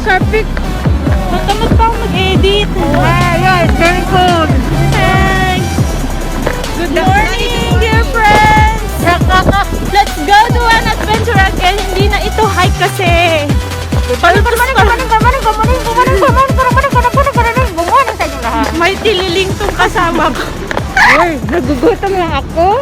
Star Peak. Matamad pa ako mag-edit. Yeah, it's very cold. Hi! Good morning, dear friends! Let's go to an adventure again. Hindi na ito hike kasi. May tililing tong kasama ko. Uy, nagugutom lang ako.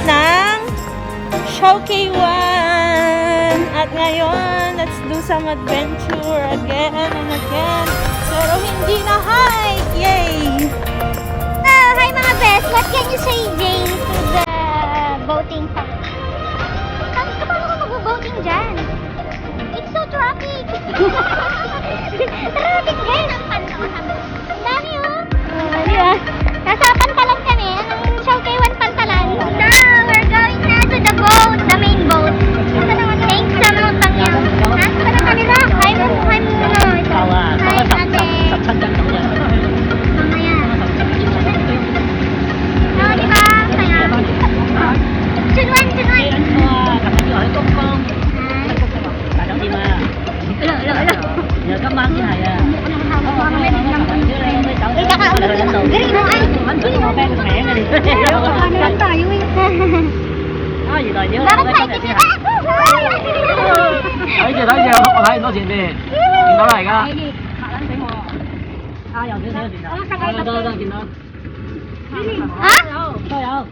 Ng Chau at ngayon let's do some adventure again and again, pero hindi na hike. Yay! Hi mga best, what can you say, Jane, to the boating park? Paano ka mag-boating dyan? It's so traffic! Traffic guys! Ang dami oh! Yeah. Nasa Pantalan kami, anong Chau Pantalan. Now, we're going na to the boat, the main boat. Thanks sa mga pangyang. Nasa na kanila? Hi mo, hi ate. Mamaya. Oo, di ba? Kaya. Chunwan. Thấy chưa, tôi thấy nó chuyện đi. Nhìn đó này cả. Ai dòng chuyện đó. Ha? Thôi đâu.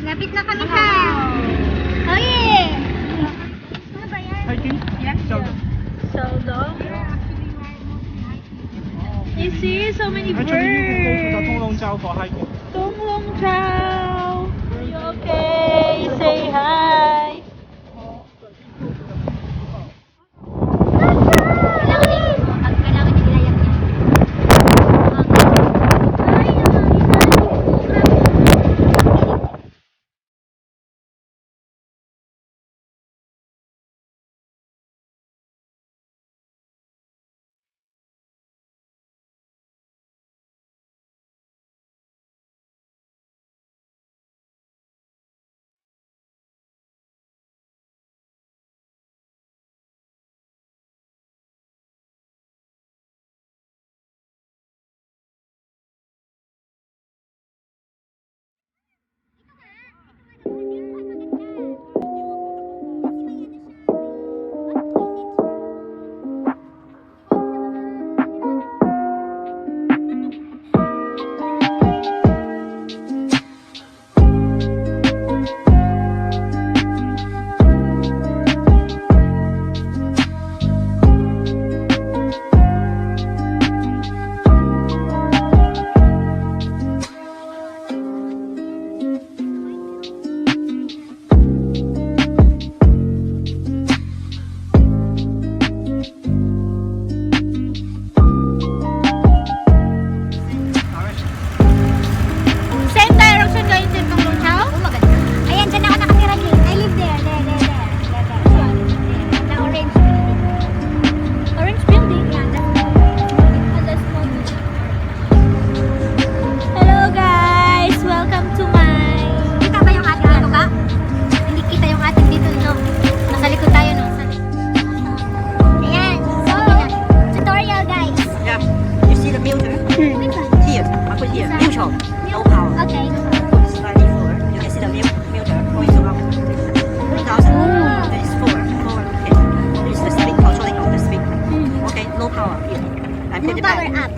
Lapit na kami sa... Oh yeah! Ano ba yan? So long. You see so many birds. Tung Long Chau for hiking. Tung Long Chau. Are you okay? Say hi.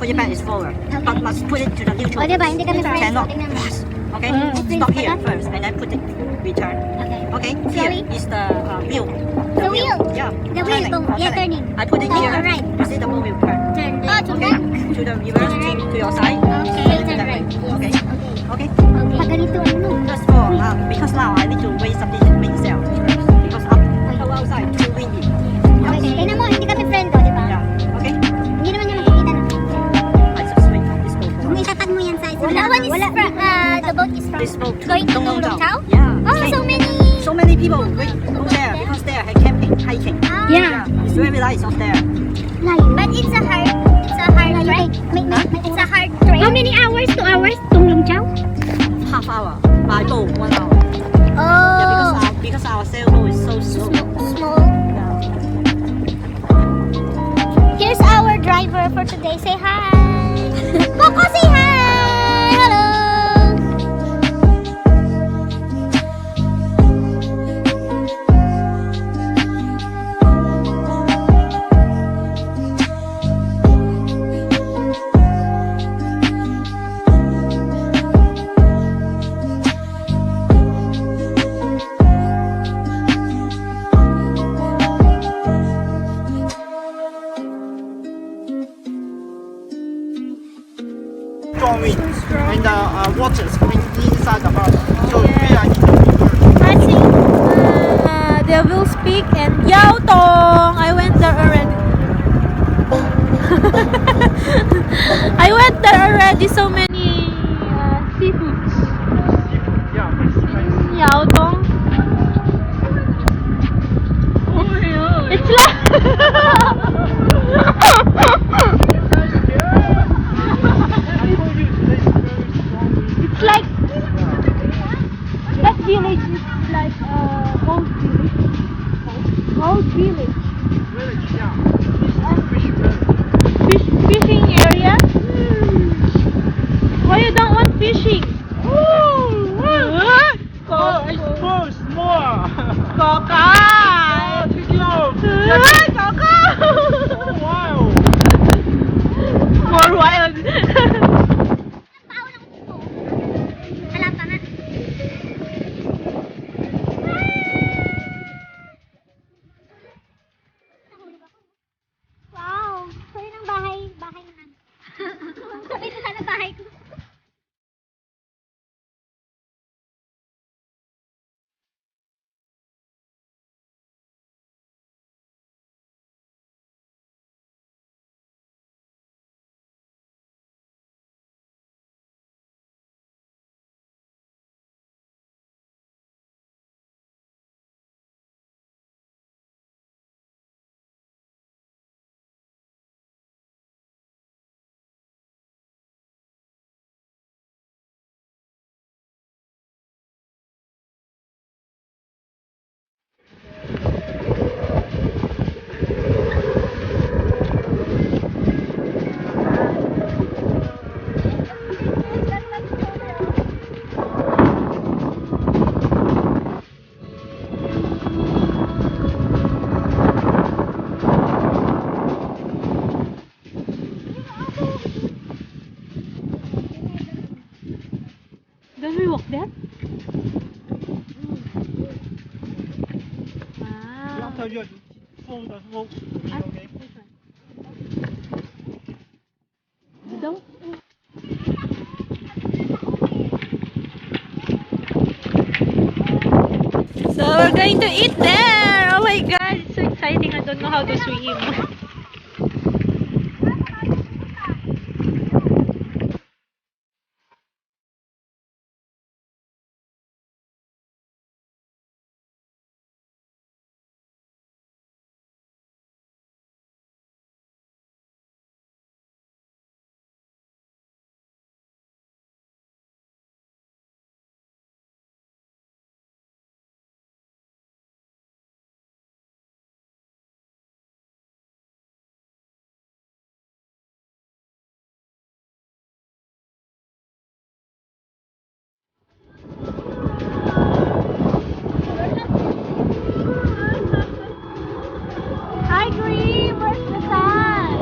Japan is forward, but must put it to the neutral. O, diba? Hindi kami friends. Cannot. Tingnan mo. Okay, stop here first, and then put it return. Okay, here is the wheel. The wheel? Yeah. The wheel, yeah, turning. I put it here. Alright. You see the wheel will turn. Turn. To Okay, to the reverse, to your side. Okay, turn That way. right. Yes. Okay. Okay. Okay. Pag ganito, ano? Just for because now I need to wait something to make itself. Because up outside too windy. Okay. Tingnan mo, hindi kami friend ko, di ba? Yeah. Okay. Hindi naman niya makikita na. I just wait. Let's go for Kung it. itatag mo yan sa isa. That one is from, the boat is from This boat going to Tung Tung Chau? Yeah. Oh, so many. So many people wait go there because there have camping, hiking. Yeah. It's very nice out there. But it's a hard trek. It's a hard trek. How many hours? 2 hours? Tung Chau? Half hour. By boat 1 hour. Oh. Yeah, because our sailboat is so slow. Small. Yeah. Here's our driver for today. Say hi. Coco, say hi. Hello. Strong wind and the water is coming inside the harbor. So we are in the river. Catching Devil's Peak and Yao Tong. I went there already. I went there already. So many seafoods. Yeah, it's nice. Yao Tong. It's like it's like that village is like old village. Old village. Village, yeah. Fish village. Fishing area. Why you don't want fishing? Oh, I suppose more. Coca. Thank you. Coca. Oh, wow. More wild. Alam pa nga. Wow. Sorry ng bahay naman. Sabi ko sana bahay ko. Don't we walk there? Wow. After you fold the rope, okay? Don't. So we're going to eat there. Oh my god, it's so exciting. I don't know how to swim. Hi, Green. Where's the sun?